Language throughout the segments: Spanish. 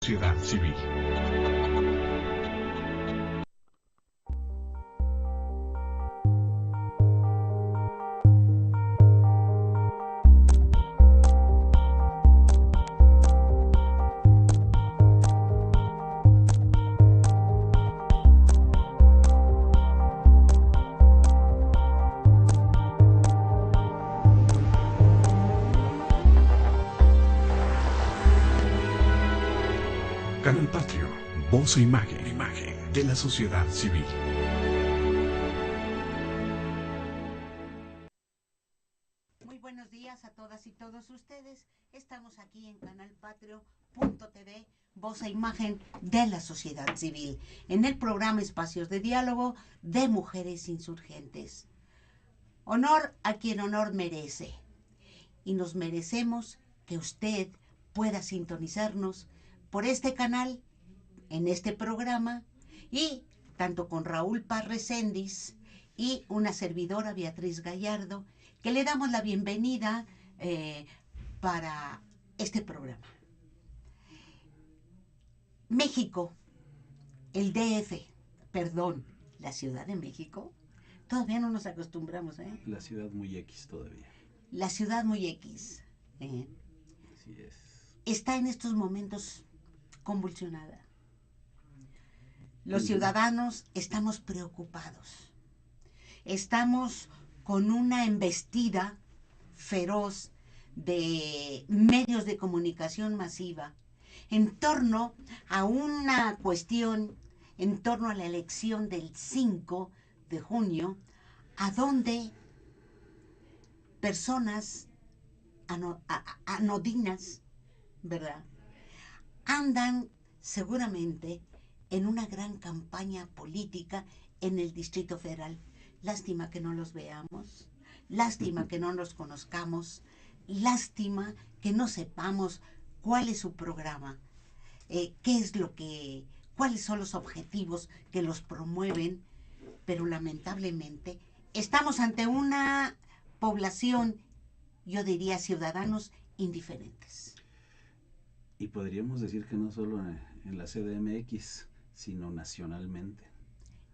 Sociedad civil. Canal Patrio, voz e imagen de la sociedad civil. Muy buenos días a todas y todos ustedes. Estamos aquí en canalpatrio.tv, voz e imagen de la sociedad civil, en el programa Espacios de Diálogo de Mujeres Insurgentes. Honor a quien honor merece. Y nos merecemos que usted pueda sintonizarnos por este canal, en este programa, y tanto con Raúl Parrecendis y una servidora, Beatriz Gallardo, que le damos la bienvenida para este programa. México, el DF, perdón, la Ciudad de México, todavía no nos acostumbramos, ¿eh? La ciudad muy X todavía. La ciudad muy X. Así es. Está en estos momentos convulsionada. Los ciudadanos estamos preocupados. Estamos con una embestida feroz de medios de comunicación masiva en torno a una cuestión, en torno a la elección del 5 de junio, a donde personas anodinas, ¿verdad?, andan seguramente en una gran campaña política en el Distrito Federal. Lástima que no los veamos, lástima que no los conozcamos, lástima que no sepamos cuál es su programa, cuáles son los objetivos que los promueven, pero lamentablemente estamos ante una población, yo diría ciudadanos indiferentes. Y podríamos decir que no solo en la CDMX, sino nacionalmente.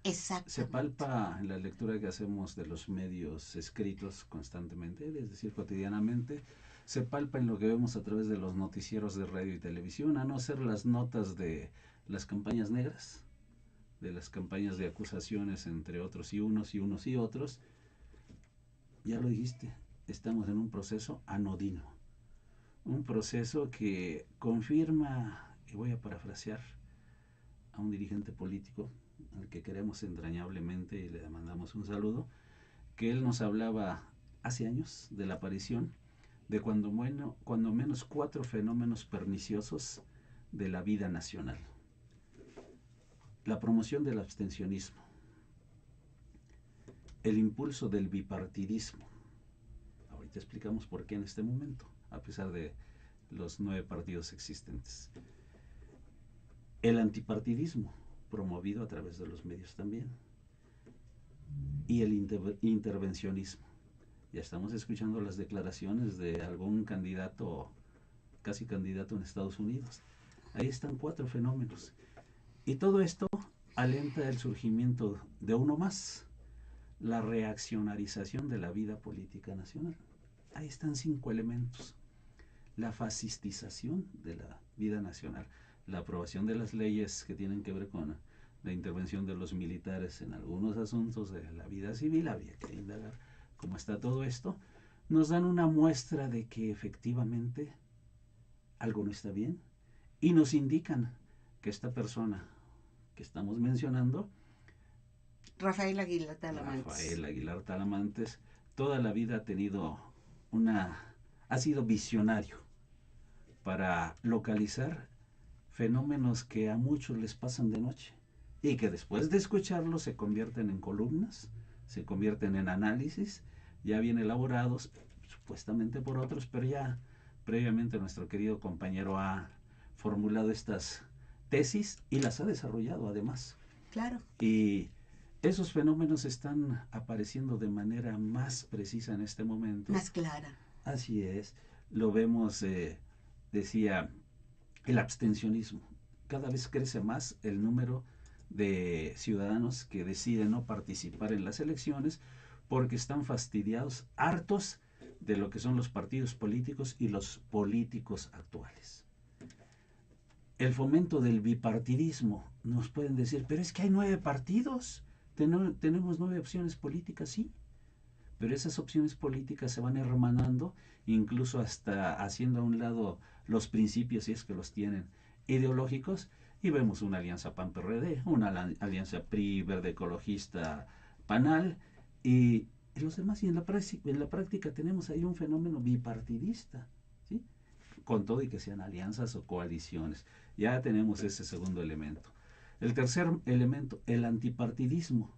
Exactamente. Se palpa en la lectura que hacemos de los medios escritos constantemente, es decir, cotidianamente, se palpa en lo que vemos a través de los noticieros de radio y televisión, a no ser las notas de las campañas negras, de las campañas de acusaciones entre otros y unos y otros. Ya lo dijiste, estamos en un proceso anodino. Un proceso que confirma, y voy a parafrasear a un dirigente político al que queremos entrañablemente y le mandamos un saludo, que él nos hablaba hace años de la aparición de cuando menos 4 fenómenos perniciosos de la vida nacional. La promoción del abstencionismo, el impulso del bipartidismo. Ahorita explicamos por qué en este momento, a pesar de los 9 partidos existentes. El antipartidismo, promovido a través de los medios también. Y el intervencionismo. Ya estamos escuchando las declaraciones de algún candidato, casi candidato en Estados Unidos. Ahí están 4 fenómenos. Y todo esto alenta el surgimiento de uno más, la reaccionarización de la vida política nacional. Ahí están 5 elementos. La fascistización de la vida nacional, la aprobación de las leyes que tienen que ver con la intervención de los militares en algunos asuntos de la vida civil, habría que indagar cómo está todo esto, nos dan una muestra de que efectivamente algo no está bien y nos indican que esta persona que estamos mencionando, Rafael Aguilar Talamantes, toda la vida ha tenido ha sido visionario para localizar fenómenos que a muchos les pasan de noche y que después de escucharlos se convierten en columnas, se convierten en análisis ya bien elaborados, supuestamente por otros, pero ya previamente nuestro querido compañero ha formulado estas tesis y las ha desarrollado además. Claro. Y esos fenómenos están apareciendo de manera más precisa en este momento. Más clara. Así es. Lo vemos, decía, el abstencionismo. cada vez crece más el número de ciudadanos que deciden no participar en las elecciones porque están fastidiados, hartos de lo que son los partidos políticos y los políticos actuales. El fomento del bipartidismo, nos pueden decir, pero es que hay 9 partidos, tenemos 9 opciones políticas, sí, pero esas opciones políticas se van hermanando, incluso hasta haciendo a un lado los principios, si es que los tienen, ideológicos, y vemos una alianza PAN-PRD, una alianza PRI, Verde Ecologista, PANAL, y los demás, y en la práctica tenemos ahí un fenómeno bipartidista, ¿sí? Con todo y que sean alianzas o coaliciones. Ya tenemos ese segundo elemento. El tercer elemento, el antipartidismo,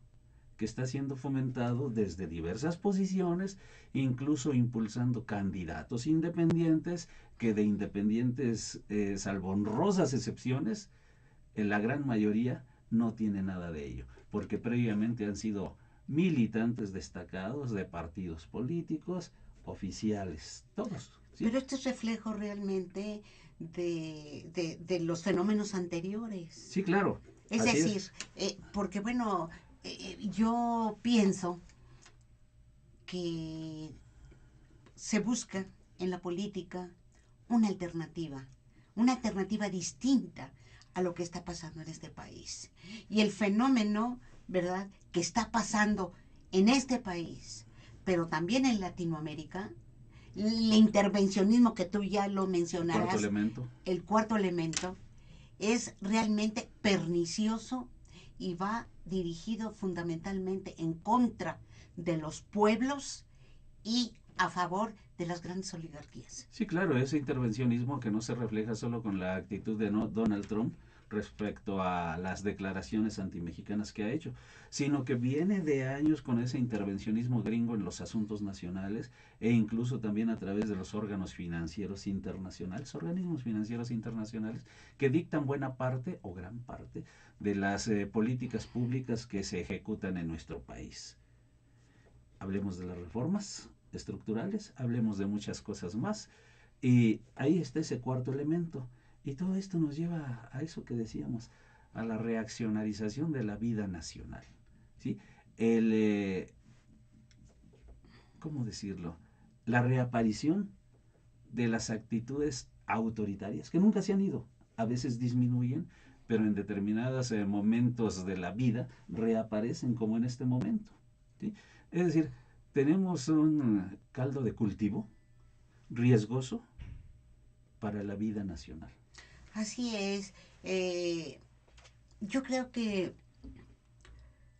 que está siendo fomentado desde diversas posiciones, incluso impulsando candidatos independientes, que de independientes, salvo honrosas excepciones, en la gran mayoría no tiene nada de ello, porque previamente han sido militantes destacados de partidos políticos, oficiales, todos. ¿Sí? Pero este es reflejo realmente de los fenómenos anteriores. Sí, claro. Es decir, porque bueno, yo pienso que se busca en la política una alternativa distinta a lo que está pasando en este país. Y el fenómeno, ¿verdad?, que está pasando en este país, pero también en Latinoamérica, el intervencionismo que tú ya lo mencionarás, el cuarto elemento, es realmente pernicioso y va dirigido fundamentalmente en contra de los pueblos y a favor de las grandes oligarquías. Sí, claro, ese intervencionismo que no se refleja solo con la actitud de Donald Trump respecto a las declaraciones antimexicanas que ha hecho, sino que viene de años con ese intervencionismo gringo en los asuntos nacionales e incluso también a través de los órganos financieros internacionales, organismos financieros internacionales que dictan buena parte o gran parte de las políticas públicas que se ejecutan en nuestro país. Hablemos de las reformas estructurales, hablemos de muchas cosas más, y ahí está ese cuarto elemento. Y todo esto nos lleva a eso que decíamos, a la reaccionarización de la vida nacional, ¿sí? ¿Cómo decirlo? La reaparición de las actitudes autoritarias, que nunca se han ido, a veces disminuyen, pero en determinados momentos de la vida reaparecen como en este momento, ¿sí? Es decir, tenemos un caldo de cultivo riesgoso para la vida nacional. Así es. Yo creo que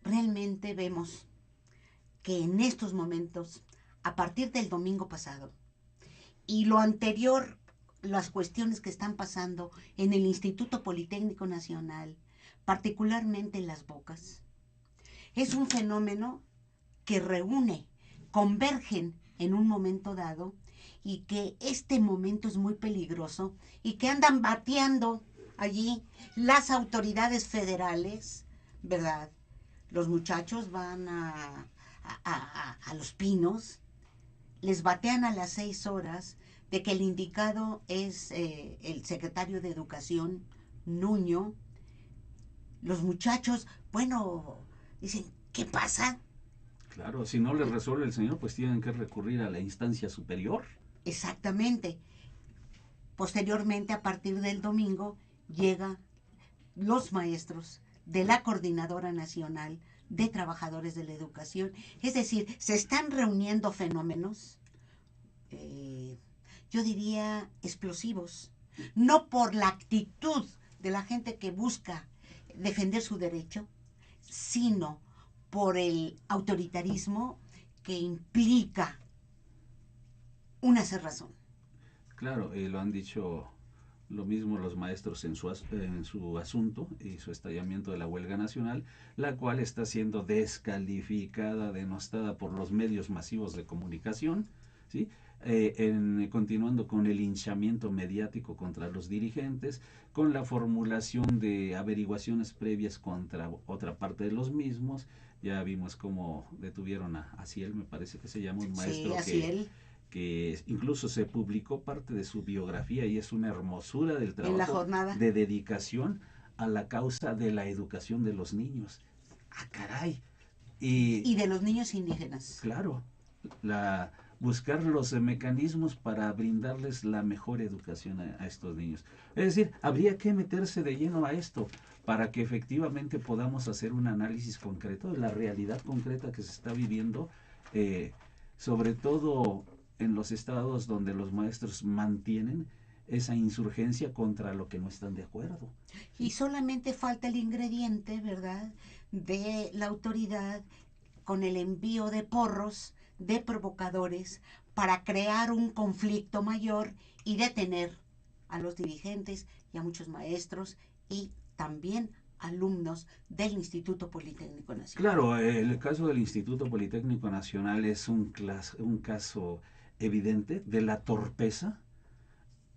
realmente vemos que en estos momentos, a partir del domingo pasado, y lo anterior, las cuestiones que están pasando en el Instituto Politécnico Nacional, particularmente en Las Bocas, es un fenómeno que reúne, convergen en un momento dado, y que este momento es muy peligroso y que andan bateando allí las autoridades federales, ¿verdad? Los muchachos van a Los Pinos, les batean a las 6 horas de que el indicado es el secretario de Educación, Nuño. Los muchachos, bueno, dicen, ¿qué pasa? Claro, si no les resuelve el señor, pues tienen que recurrir a la instancia superior. Exactamente. Posteriormente, a partir del domingo, llegan los maestros de la Coordinadora Nacional de Trabajadores de la Educación. Es decir, se están reuniendo fenómenos, yo diría, explosivos, no por la actitud de la gente que busca defender su derecho, sino por el autoritarismo que implica una cerrazón. Claro, lo han dicho lo mismo los maestros en su asunto y su estallamiento de la huelga nacional, la cual está siendo descalificada, denostada por los medios masivos de comunicación, ¿sí? Continuando con el linchamiento mediático contra los dirigentes, con la formulación de averiguaciones previas contra otra parte de los mismos. Ya vimos cómo detuvieron a Aciel, me parece que se llama, un maestro que incluso se publicó parte de su biografía y es una hermosura del trabajo de dedicación a la causa de la educación de los niños. ¡Ah, caray! Y de los niños indígenas. Claro, buscar los mecanismos para brindarles la mejor educación a estos niños. Es decir, habría que meterse de lleno a esto para que efectivamente podamos hacer un análisis concreto de la realidad concreta que se está viviendo, sobre todo en los estados donde los maestros mantienen esa insurgencia contra lo que no están de acuerdo. Y solamente falta el ingrediente, ¿verdad?, de la autoridad con el envío de porros, de provocadores, para crear un conflicto mayor y detener a los dirigentes y a muchos maestros y también alumnos del Instituto Politécnico Nacional. Claro, el caso del Instituto Politécnico Nacional es un caso evidente de la torpeza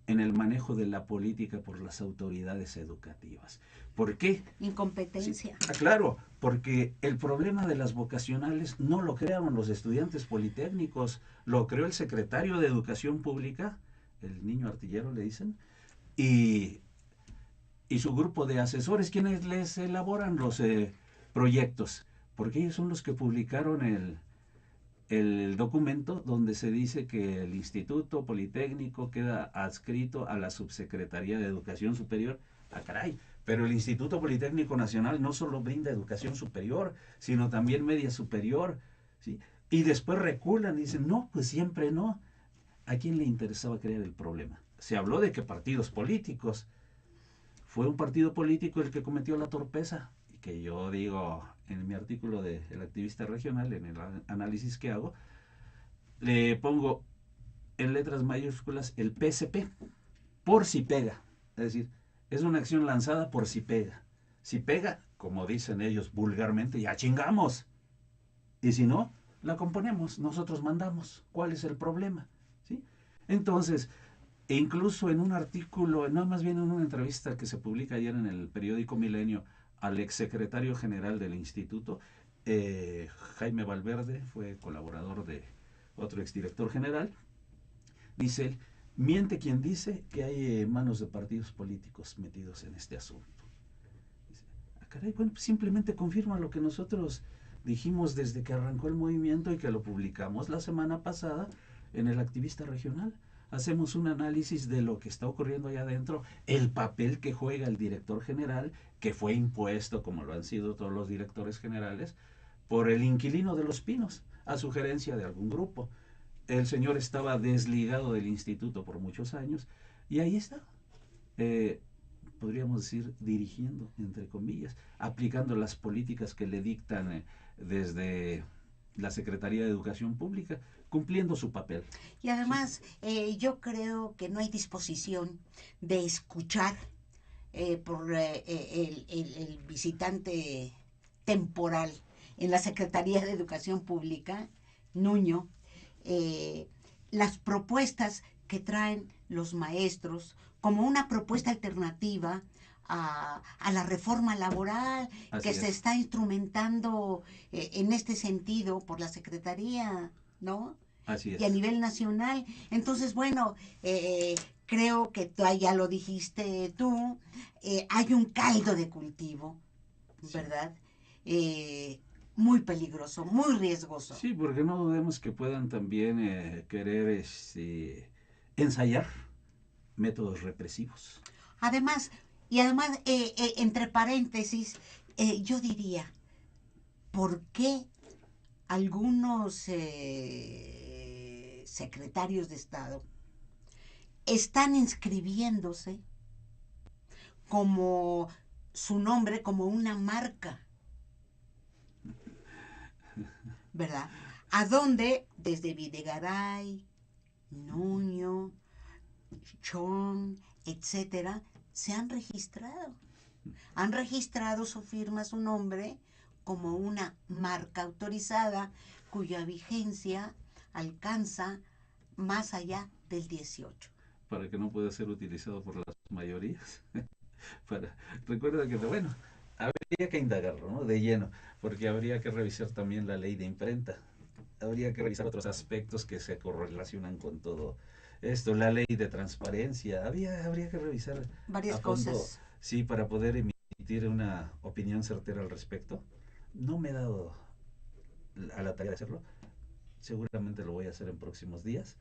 en el manejo de la política por las autoridades educativas. ¿Por qué? Incompetencia. Sí, claro, porque el problema de las vocacionales no lo crearon los estudiantes politécnicos, lo creó el secretario de Educación Pública, el niño artillero le dicen, y su grupo de asesores, quienes les elaboran los proyectos, porque ellos son los que publicaron el documento donde se dice que el Instituto Politécnico queda adscrito a la Subsecretaría de Educación Superior. ¡Ah, caray! Pero el Instituto Politécnico Nacional no solo brinda educación superior, sino también media superior, ¿sí? Y después reculan y dicen, no, pues siempre no. ¿A quién le interesaba crear el problema? Se habló de que partidos políticos. Fue un partido político el que cometió la torpeza, y que yo digo en mi artículo de El Activista Regional, en el análisis que hago, le pongo en letras mayúsculas el PSP, por si pega. Es decir, es una acción lanzada por si pega. Si pega, como dicen ellos vulgarmente, ya chingamos. Y si no, la componemos, nosotros mandamos. ¿Cuál es el problema? ¿Sí? Entonces, e incluso en un artículo, no, más bien en una entrevista que se publica ayer en el periódico Milenio al exsecretario general del instituto, Jaime Valverde, fue colaborador de otro exdirector general, dice él, miente quien dice que hay manos de partidos políticos metidos en este asunto. Dice, ah, caray, bueno, pues simplemente confirma lo que nosotros dijimos desde que arrancó el movimiento y que lo publicamos la semana pasada en El Activista Regional. Hacemos un análisis de lo que está ocurriendo allá adentro, el papel que juega el director general, que fue impuesto, como lo han sido todos los directores generales, por el inquilino de Los Pinos, a sugerencia de algún grupo. El señor estaba desligado del instituto por muchos años, y ahí está, podríamos decir, dirigiendo, entre comillas, aplicando las políticas que le dictan desde la Secretaría de Educación Pública, cumpliendo su papel. Y además, yo creo que no hay disposición de escuchar por el visitante temporal en la Secretaría de Educación Pública, Nuño, las propuestas que traen los maestros como una propuesta alternativa a la reforma laboral que se está instrumentando en este sentido por la Secretaría, ¿no? Así es. Y a nivel nacional. Entonces, bueno, creo que ya lo dijiste tú, hay un caldo de cultivo, ¿verdad? Muy peligroso, muy riesgoso. Sí, porque no dudemos que puedan también querer ensayar métodos represivos. Además, entre paréntesis, yo diría, ¿por qué algunos secretarios de Estado están inscribiéndose como su nombre, como una marca? ¿Verdad? ¿A dónde? Desde Videgaray, Nuño, Chong, etcétera, se han registrado. Han registrado su firma, su nombre, como una marca autorizada cuya vigencia alcanza más allá del 18. Para que no pueda ser utilizado por las mayorías. Recuerda que, bueno, habría que indagarlo, ¿no? De lleno, porque habría que revisar también la ley de imprenta. Habría que revisar otros aspectos que se correlacionan con todo esto, la ley de transparencia. Habría que revisar varias a fondo, cosas. Sí, para poder emitir emitir una opinión certera al respecto. No me he dado a la tarea de hacerlo. Seguramente lo voy a hacer en próximos días,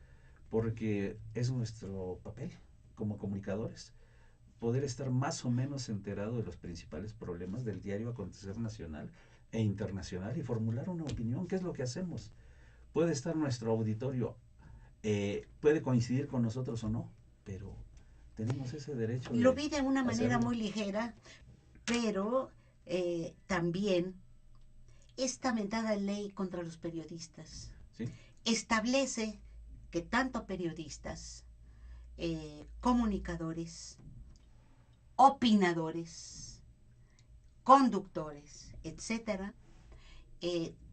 porque es nuestro papel como comunicadores poder estar más o menos enterado de los principales problemas del diario acontecer nacional e internacional y formular una opinión. ¿Qué es lo que hacemos? Puede estar nuestro auditorio, puede coincidir con nosotros o no, pero tenemos ese derecho Lo de vi de una manera hacerlo. muy ligera, pero también esta mentada ley contra los periodistas ¿Sí? establece que tanto periodistas, comunicadores, opinadores, conductores, etcétera,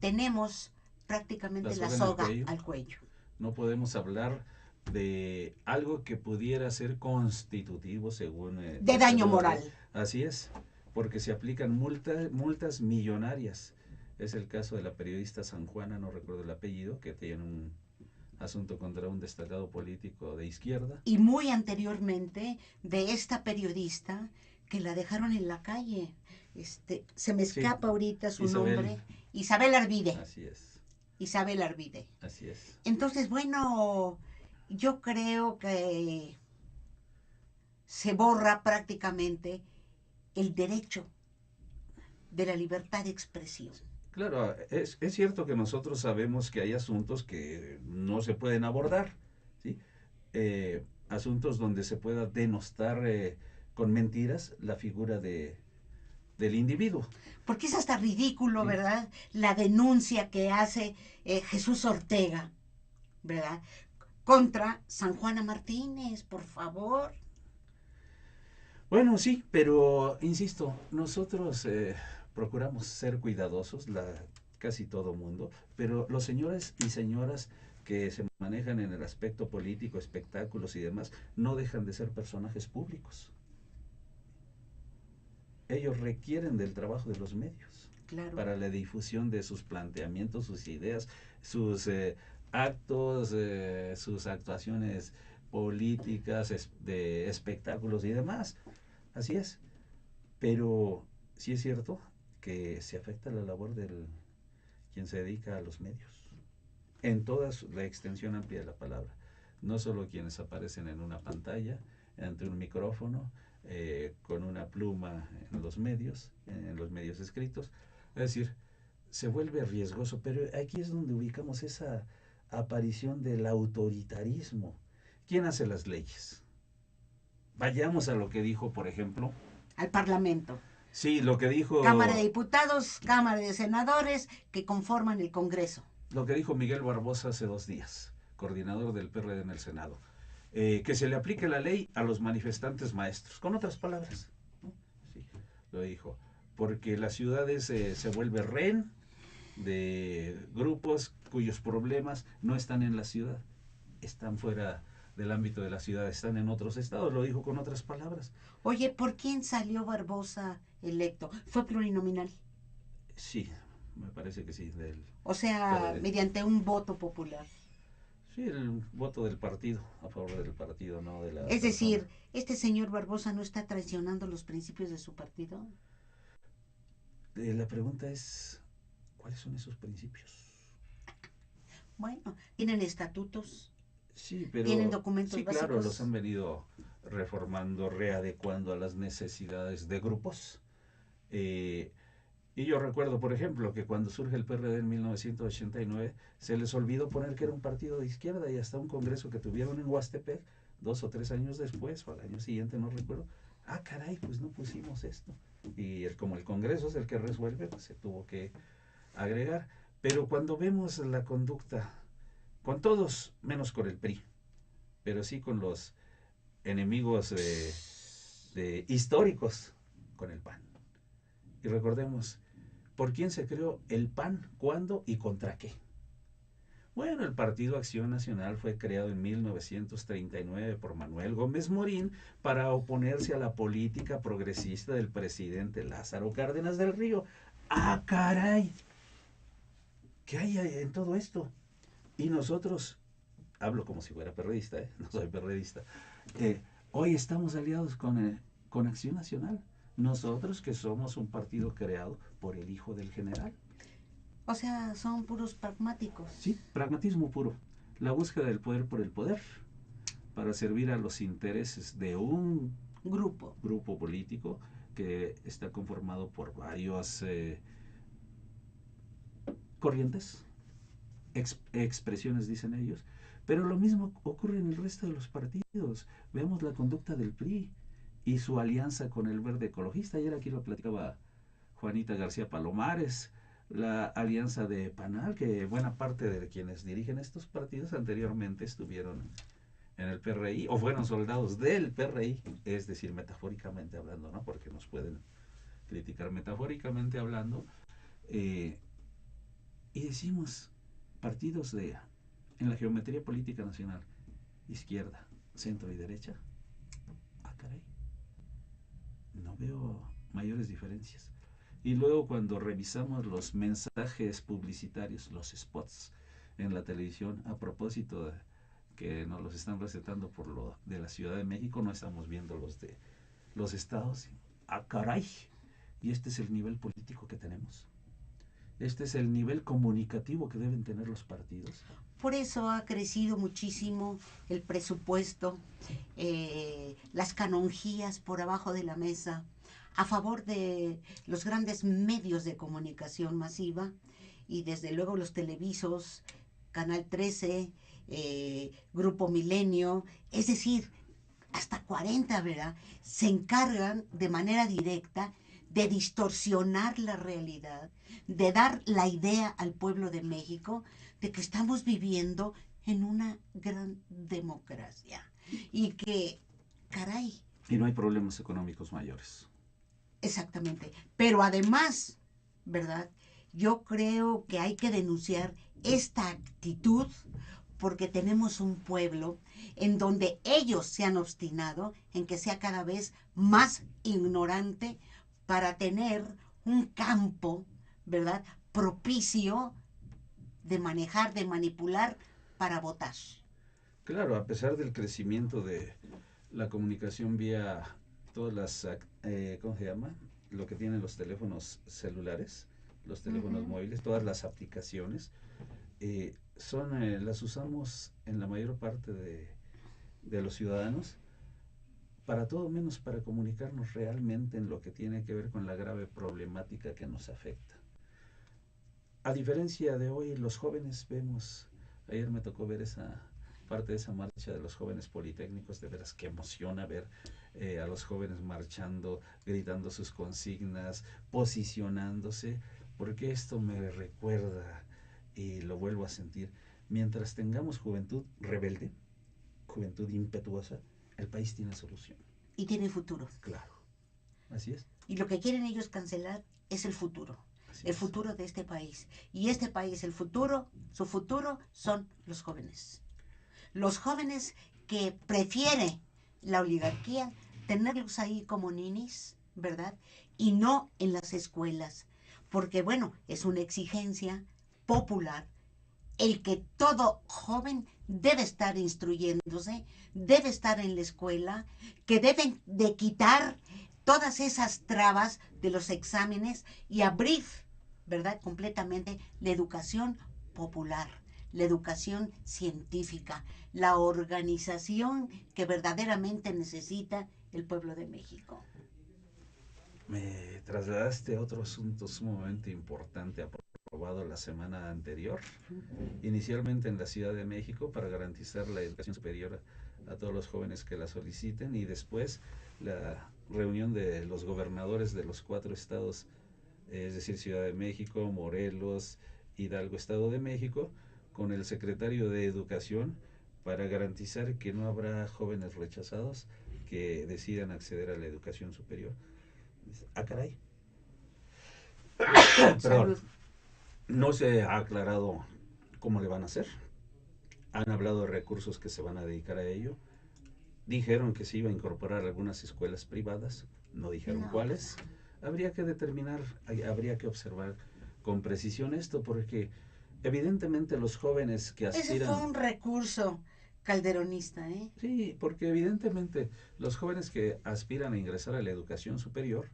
tenemos prácticamente la soga al cuello. No podemos hablar de algo que pudiera ser constitutivo según de daño moral. Así es, porque se aplican multas millonarias. Es el caso de la periodista San Juana, no recuerdo el apellido, que tiene un asunto contra un destacado político de izquierda. Y muy anteriormente de esta periodista que la dejaron en la calle. Se me escapa ahorita su nombre. Isabel Arvide. Así es. Isabel Arvide. Así es. Entonces, bueno, yo creo que se borra prácticamente el derecho de la libertad de expresión. Claro, es cierto que nosotros sabemos que hay asuntos que no se pueden abordar, ¿sí? Asuntos donde se pueda denostar con mentiras la figura del individuo. Porque es hasta ridículo, ¿Sí? ¿verdad? La denuncia que hace Jesús Ortega, ¿verdad? Contra San Juana Martínez, por favor. Bueno, sí, pero insisto, nosotros procuramos ser cuidadosos, casi todo mundo, pero los señores y señoras que se manejan en el aspecto político, espectáculos y demás, no dejan de ser personajes públicos. Ellos requieren del trabajo de los medios, claro, para la difusión de sus planteamientos, sus ideas, sus actos, sus actuaciones políticas, de espectáculos y demás. Así es. Pero sí es cierto que se afecta la labor del quien se dedica a los medios, en toda la extensión amplia de la palabra. No solo quienes aparecen en una pantalla, ante un micrófono, con una pluma en los medios escritos. Es decir, se vuelve riesgoso, pero aquí es donde ubicamos esa aparición del autoritarismo. ¿Quién hace las leyes? Vayamos a lo que dijo, por ejemplo, al Parlamento. Sí, lo que dijo... Cámara de Diputados, Cámara de Senadores, que conforman el Congreso. Lo que dijo Miguel Barbosa hace 2 días, coordinador del PRD en el Senado. Que se le aplique la ley a los manifestantes maestros. Con otras palabras, ¿no? Sí, lo dijo. Porque las ciudades se vuelve rehén de grupos cuyos problemas no están en la ciudad, están fuera del ámbito de la ciudad, están en otros estados, lo dijo con otras palabras. Oye, ¿por quién salió Barbosa electo? ¿Fue plurinominal? Sí, me parece que sí. O sea, mediante un voto popular. Sí, el voto del partido, a favor del partido, no de la... Es decir, ¿este señor Barbosa no está traicionando los principios de su partido? La pregunta es, ¿cuáles son esos principios? Bueno, tienen estatutos. Sí, pero... Tienen documentos básicos. Claro, los han venido reformando, readecuando a las necesidades de grupos. Y yo recuerdo, por ejemplo, que cuando surge el PRD en 1989, se les olvidó poner que era un partido de izquierda, y hasta un congreso que tuvieron en Huastepec, 2 o 3 años después, o al año siguiente, no recuerdo, caray, pues no pusimos esto. Y como el congreso es el que resuelve, pues se tuvo que agregar. Pero cuando vemos la conducta, con todos, menos con el PRI, pero sí con los enemigos históricos, con el PAN. Y recordemos, ¿por quién se creó el PAN? ¿Cuándo y contra qué? Bueno, el Partido Acción Nacional fue creado en 1939 por Manuel Gómez Morín para oponerse a la política progresista del presidente Lázaro Cárdenas del Río. ¡Ah, caray! ¿Qué hay en todo esto? Y nosotros, hablo como si fuera perredista, no soy perredista, hoy estamos aliados con Acción Nacional. Nosotros que somos un partido creado por el hijo del general. O sea, son puros pragmáticos. Sí, pragmatismo puro. La búsqueda del poder por el poder para servir a los intereses de un grupo político que está conformado por varios corrientes, expresiones dicen ellos, pero lo mismo ocurre en el resto de los partidos. Vemos la conducta del PRI y su alianza con el Verde Ecologista. Ayer aquí lo platicaba Juanita García Palomares, la alianza de PANAL, que buena parte de quienes dirigen estos partidos anteriormente estuvieron en el PRI o fueron soldados del PRI, es decir, metafóricamente hablando, ¿no? Porque nos pueden criticar metafóricamente hablando, y decimos partidos en la geometría política nacional, izquierda, centro y derecha. Ah, caray, no veo mayores diferencias. Y luego cuando revisamos los mensajes publicitarios, los spots en la televisión, a propósito de que nos los están recetando por lo de la Ciudad de México, no estamos viendo los de los estados. Ah, caray, y este es el nivel político que tenemos. Este es el nivel comunicativo que deben tener los partidos. Por eso ha crecido muchísimo el presupuesto, las canonjías por abajo de la mesa, a favor de los grandes medios de comunicación masiva y desde luego los televisos, Canal 13, Grupo Milenio, es decir, hasta 40, ¿verdad? Se encargan de manera directa de distorsionar la realidad, de dar la idea al pueblo de México de que estamos viviendo en una gran democracia y que, caray. Y no hay problemas económicos mayores. Exactamente. Pero además, ¿verdad? Yo creo que hay que denunciar esta actitud porque tenemos un pueblo en donde ellos se han obstinado en que sea cada vez más ignorante para tener un campo, ¿verdad?, propicio de manejar, de manipular para votar. Claro, a pesar del crecimiento de la comunicación vía todas las, ¿cómo se llama? Lo que tienen los teléfonos celulares, los teléfonos móviles, todas las aplicaciones, las usamos en la mayor parte de los ciudadanos para todo menos para comunicarnos realmente en lo que tiene que ver con la grave problemática que nos afecta. A diferencia de hoy, los jóvenes vemos, ayer me tocó ver esa parte de esa marcha de los jóvenes politécnicos, de veras que emociona ver a los jóvenes marchando, gritando sus consignas, posicionándose, porque esto me recuerda y lo vuelvo a sentir, mientras tengamos juventud rebelde, juventud impetuosa, el país tiene solución. Y tiene futuro. Claro, así es. Y lo que quieren ellos cancelar es el futuro. El futuro de este país. Y este país, el futuro, su futuro son los jóvenes. Los jóvenes que prefiere la oligarquía tenerlos ahí como ninis, ¿verdad? Y no en las escuelas. Porque, bueno, es una exigencia popular el que todo joven debe estar instruyéndose, debe estar en la escuela, que deben de quitar todas esas trabas de los exámenes y abrir, ¿verdad?, completamente la educación popular, la educación científica, la organización que verdaderamente necesita el pueblo de México. Me trasladaste a otro asunto sumamente importante aprobado la semana anterior, inicialmente en la Ciudad de México para garantizar la educación superior a todos los jóvenes que la soliciten, y después la reunión de los gobernadores de los 4 estados, es decir, Ciudad de México, Morelos, Hidalgo, Estado de México, con el secretario de Educación para garantizar que no habrá jóvenes rechazados que decidan acceder a la educación superior. Ah, caray. Perdón. No se ha aclarado cómo le van a hacer. Han hablado de recursos que se van a dedicar a ello. Dijeron que se iba a incorporar algunas escuelas privadas, no dijeron cuáles. Habría que determinar, habría que observar con precisión esto, porque evidentemente los jóvenes que aspiran... Ese fue un recurso calderonista, ¿eh? Sí, porque evidentemente los jóvenes que aspiran a ingresar a la educación superior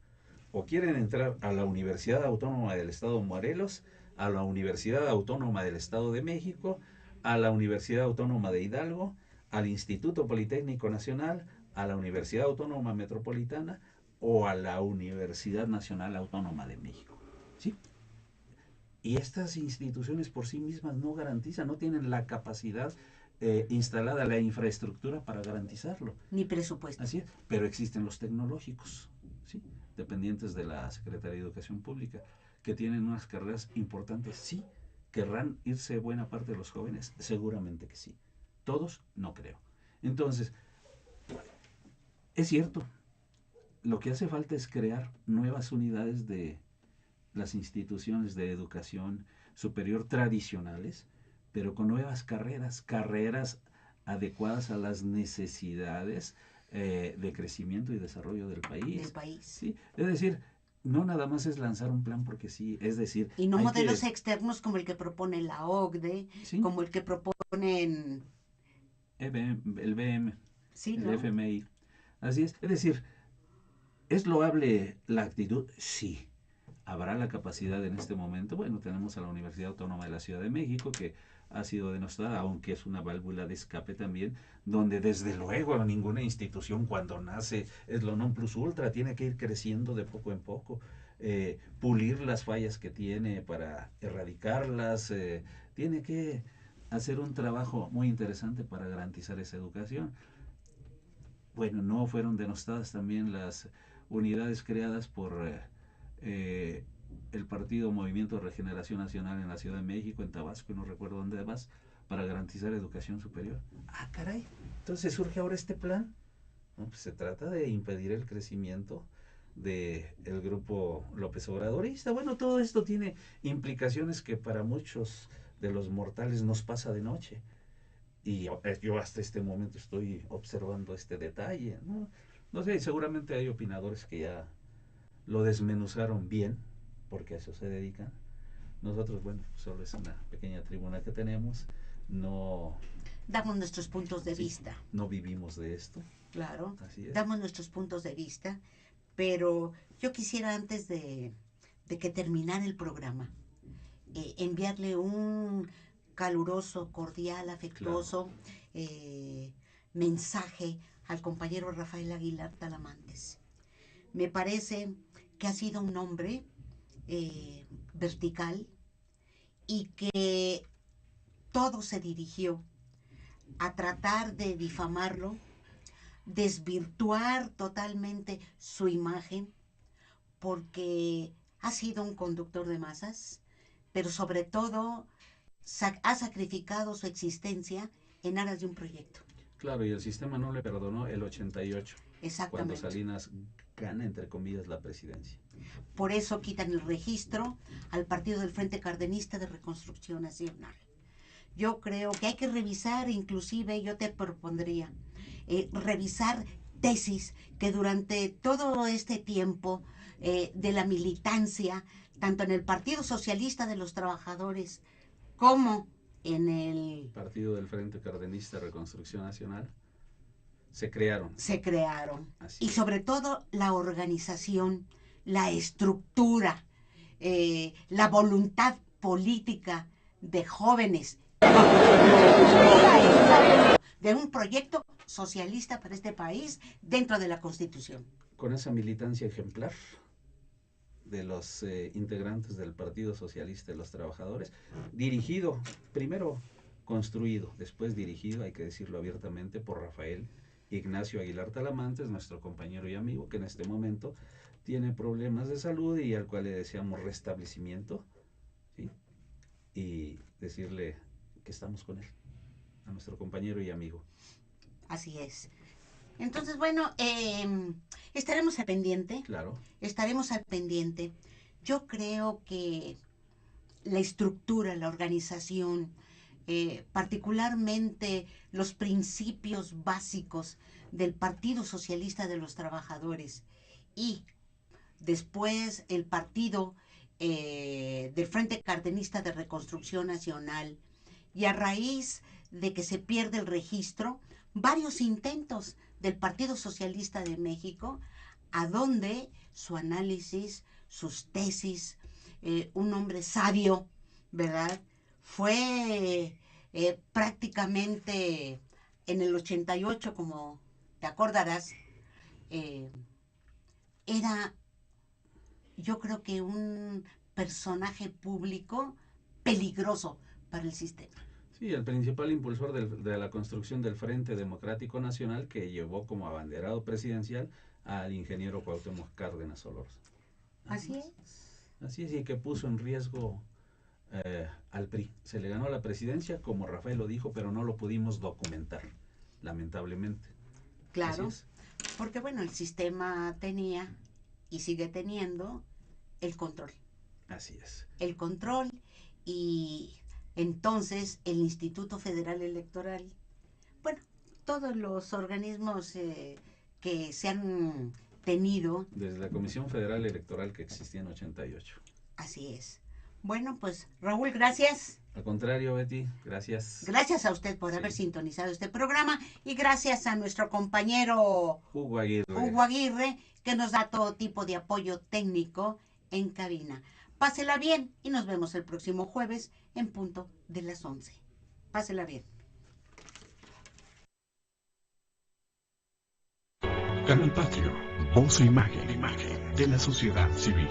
o quieren entrar a la Universidad Autónoma del Estado de Morelos, a la Universidad Autónoma del Estado de México, a la Universidad Autónoma de Hidalgo, al Instituto Politécnico Nacional, a la Universidad Autónoma Metropolitana o a la Universidad Nacional Autónoma de México. ¿Sí? Y estas instituciones por sí mismas no garantizan, no tienen la capacidad instalada, la infraestructura para garantizarlo. Ni presupuesto. Así es, pero existen los tecnológicos, ¿sí? Dependientes de la Secretaría de Educación Pública, que tienen unas carreras importantes. ¿Sí? ¿Querrán irse buena parte de los jóvenes? Seguramente que sí. Todos, no creo. Entonces, es cierto, lo que hace falta es crear nuevas unidades de las instituciones de educación superior tradicionales, pero con nuevas carreras adecuadas a las necesidades de crecimiento y desarrollo del país. ¿Sí? Es decir, no nada más es lanzar un plan porque sí, es decir... Y no modelos externos como el que propone la OCDE, ¿sí? Como el que proponen... el BM, sí, el ¿no? FMI. Así es decir, ¿es loable la actitud? Sí. ¿Habrá la capacidad en este momento? Bueno, tenemos a la Universidad Autónoma de la Ciudad de México, que ha sido denostada, aunque es una válvula de escape también, donde desde luego ninguna institución cuando nace es lo non plus ultra, tiene que ir creciendo de poco en poco, pulir las fallas que tiene para erradicarlas, tiene que hacer un trabajo muy interesante para garantizar esa educación. Bueno, no fueron denostadas también las unidades creadas por el partido Movimiento de Regeneración Nacional en la Ciudad de México, en Tabasco, y no recuerdo dónde más, para garantizar educación superior. Ah, caray, entonces surge ahora este plan. No, pues se trata de impedir el crecimiento del grupo López Obradorista. Bueno, todo esto tiene implicaciones que para muchos de los mortales nos pasa de noche. Y yo hasta este momento estoy observando este detalle, ¿no? No sé, seguramente hay opinadores que ya lo desmenuzaron bien, porque a eso se dedican. Nosotros, bueno, solo es una pequeña tribuna que tenemos, no... Damos nuestros puntos de vista. No vivimos de esto. Claro, así es. Damos nuestros puntos de vista, pero yo quisiera antes de que terminara el programa, enviarle un caluroso, cordial, afectuoso mensaje al compañero Rafael Aguilar Talamantes. Me parece que ha sido un hombre vertical y que todo se dirigió a tratar de difamarlo, desvirtuar totalmente su imagen, porque ha sido un conductor de masas, pero sobre todo ha sacrificado su existencia en aras de un proyecto. Claro, y el sistema no le perdonó el 88. Exactamente. Cuando Salinas gana, entre comillas, la presidencia. Por eso quitan el registro al Partido del Frente Cardenista de Reconstrucción Nacional. Yo creo que hay que revisar, inclusive yo te propondría, revisar tesis que durante todo este tiempo de la militancia, tanto en el Partido Socialista de los Trabajadores como en el Partido del Frente Cardenista de Reconstrucción Nacional, se crearon. Y sobre todo la organización, la estructura, la voluntad política de jóvenes de un proyecto socialista para este país dentro de la Constitución. Con esa militancia ejemplar de los integrantes del Partido Socialista de los Trabajadores, dirigido, primero construido, después dirigido, hay que decirlo abiertamente, por Rafael Ignacio Aguilar Talamantes, nuestro compañero y amigo, que en este momento tiene problemas de salud y al cual le deseamos restablecimiento, ¿sí? Y decirle que estamos con él, a nuestro compañero y amigo. Así es. Entonces, bueno, estaremos al pendiente. Claro. Estaremos al pendiente. Yo creo que la estructura, la organización, particularmente los principios básicos del Partido Socialista de los Trabajadores y después el Partido del Frente Cardenista de Reconstrucción Nacional, y a raíz de que se pierde el registro, varios intentos del Partido Socialista de México a donde su análisis, sus tesis, un hombre sabio, ¿verdad? Fue prácticamente en el 88, como te acordarás, era, yo creo que un personaje público peligroso para el sistema. Sí, el principal impulsor de la construcción del Frente Democrático Nacional, que llevó como abanderado presidencial al ingeniero Cuauhtémoc Cárdenas Solórzano. Así es. Así es, y que puso en riesgo al PRI. Se le ganó la presidencia, como Rafael lo dijo, pero no lo pudimos documentar, lamentablemente. Claro, Así es. porque bueno, el sistema tenía y sigue teniendo el control. Así es. El control, y entonces el Instituto Federal Electoral, bueno, todos los organismos que se han tenido. Desde la Comisión Federal Electoral que existía en 88. Así es. Bueno, pues Raúl, gracias. Al contrario, Betty, gracias. Gracias a usted por haber sintonizado este programa, y gracias a nuestro compañero Hugo Aguirre. Hugo Aguirre, que nos da todo tipo de apoyo técnico en cabina. Pásela bien y nos vemos el próximo jueves en punto de las 11. Pásela bien. Canal Patrio, voz e imagen de la sociedad civil.